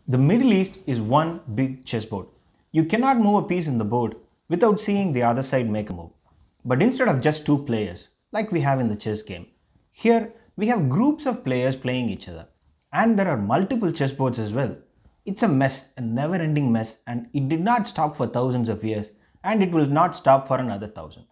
The Middle East is one big chessboard. You cannot move a piece in the board without seeing the other side make a move. But instead of just two players, like we have in the chess game, here we have groups of players playing each other. And there are multiple chessboards as well. It's a mess, a never-ending mess, and it did not stop for thousands of years, and it will not stop for another thousand.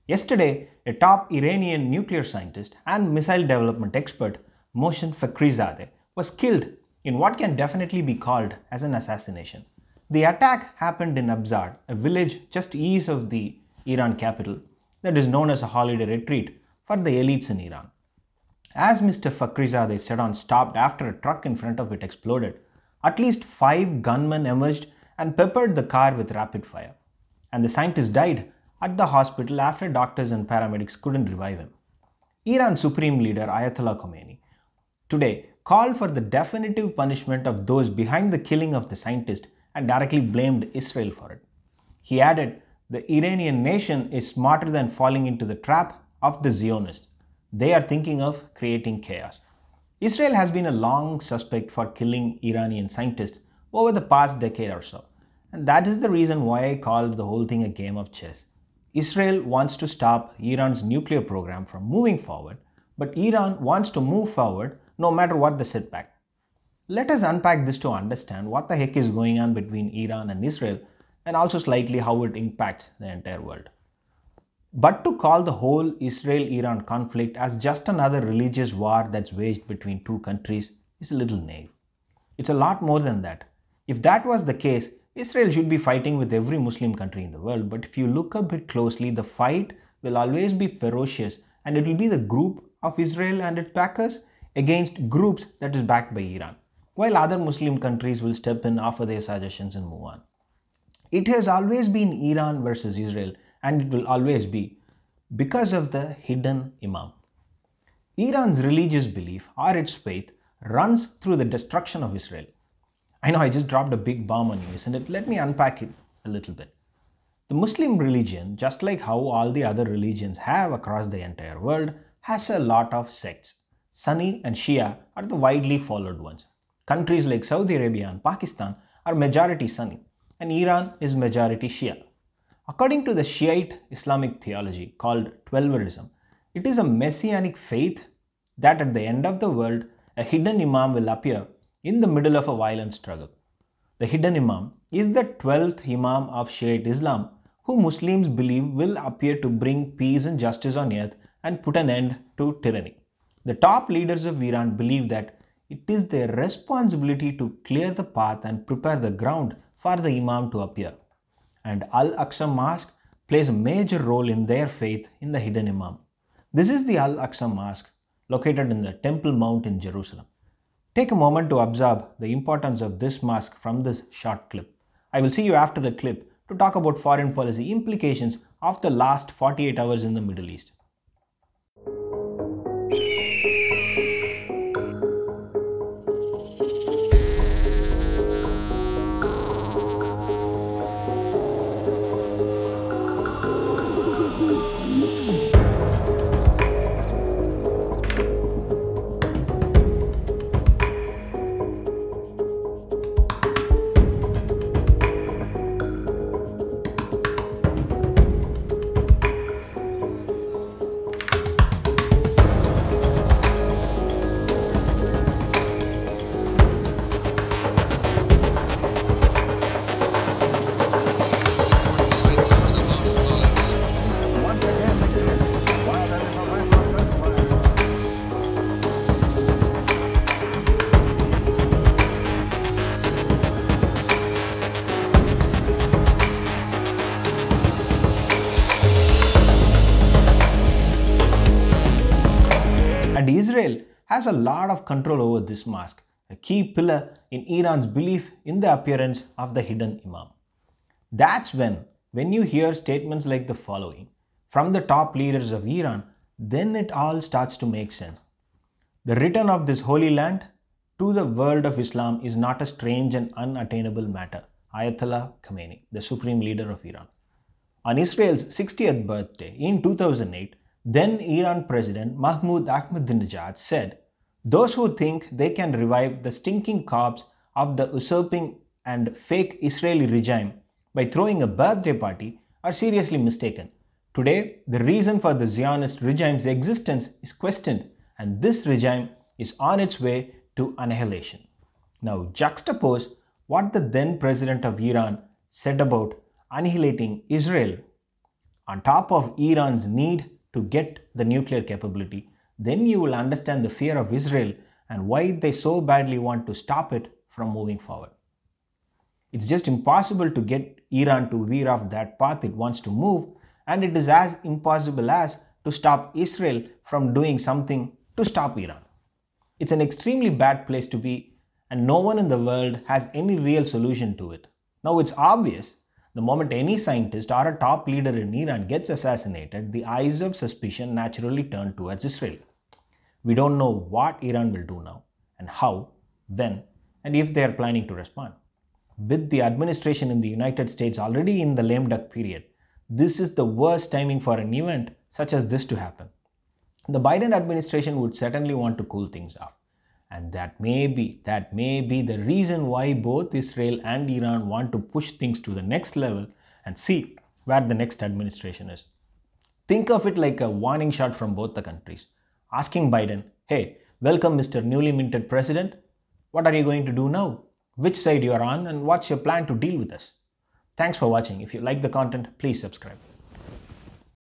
Yesterday, a top Iranian nuclear scientist and missile development expert, Mohsen Fakhrizadeh, was killed in what can definitely be called as an assassination. The attack happened in Abzad, a village just east of the Iran capital that is known as a holiday retreat for the elites in Iran. As Mr. Fakhrizade's sedan stopped after a truck in front of it exploded, at least 5 gunmen emerged and peppered the car with rapid fire. And the scientist died at the hospital after doctors and paramedics couldn't revive him. Iran's supreme leader Ayatollah Khomeini today called for the definitive punishment of those behind the killing of the scientist and directly blamed Israel for it. He added, "The Iranian nation is smarter than falling into the trap of the Zionists. They are thinking of creating chaos." Israel has been a long suspect for killing Iranian scientists over the past decade or so, and that is the reason why I called the whole thing a game of chess. Israel wants to stop Iran's nuclear program from moving forward, but Iran wants to move forward no matter what the setback. Let us unpack this to understand what the heck is going on between Iran and Israel and also slightly how it impacts the entire world. But to call the whole Israel-Iran conflict as just another religious war that's waged between two countries is a little naive. It's a lot more than that. If that was the case, Israel should be fighting with every Muslim country in the world, but if you look a bit closely, the fight will always be ferocious and it will be the group of Israel and its backers against groups that is backed by Iran, while other Muslim countries will step in, offer their suggestions and move on. It has always been Iran versus Israel, and it will always be because of the hidden imam. Iran's religious belief or its faith runs through the destruction of Israel. I know I just dropped a big bomb on you, isn't it? Let me unpack it a little bit. The Muslim religion, just like how all the other religions have across the entire world, has a lot of sects. Sunni and Shia are the widely followed ones. Countries like Saudi Arabia and Pakistan are majority Sunni, and Iran is majority Shia. According to the Shiite Islamic theology called Twelverism, it is a messianic faith that at the end of the world, a hidden imam will appear in the middle of a violent struggle. The hidden imam is the 12th imam of Shiite Islam, who Muslims believe will appear to bring peace and justice on earth and put an end to tyranny. The top leaders of Iran believe that it is their responsibility to clear the path and prepare the ground for the imam to appear. And Al-Aqsa Mosque plays a major role in their faith in the hidden imam. This is the Al-Aqsa Mosque located in the Temple Mount in Jerusalem. Take a moment to observe the importance of this mosque from this short clip. I will see you after the clip to talk about foreign policy implications of the last 48 hours in the Middle East. And Israel has a lot of control over this mosque, a key pillar in Iran's belief in the appearance of the hidden imam. That's when you hear statements like the following from the top leaders of Iran, then it all starts to make sense. The return of this holy land to the world of Islam is not a strange and unattainable matter. Ayatollah Khomeini, the supreme leader of Iran. On Israel's 60th birthday in 2008, then Iran President Mahmoud Ahmadinejad said, "Those who think they can revive the stinking corpse of the usurping and fake Israeli regime by throwing a birthday party are seriously mistaken. Today, the reason for the Zionist regime's existence is questioned, and this regime is on its way to annihilation. Now, juxtapose what the then president of Iran said about annihilating Israel on top of Iran's need to get the nuclear capability, then you will understand the fear of Israel and why they so badly want to stop it from moving forward. It's just impossible to get Iran to veer off that path it wants to move, and it is as impossible as to stop Israel from doing something to stop Iran. It's an extremely bad place to be, and no one in the world has any real solution to it. Now, it's obvious the moment any scientist or a top leader in Iran gets assassinated, the eyes of suspicion naturally turn towards Israel. We don't know what Iran will do now, and how, when, and if they are planning to respond. With the administration in the United States already in the lame duck period, this is the worst timing for an event such as this to happen. The Biden administration would certainly want to cool things off. And that may be the reason why both Israel and Iran want to push things to the next level and see where the next administration is. Think of it like a warning shot from both the countries, asking Biden, hey, welcome Mr. Newly minted president. What are you going to do now? Which side you are on and what's your plan to deal with us? Thanks for watching. If you like the content, please subscribe.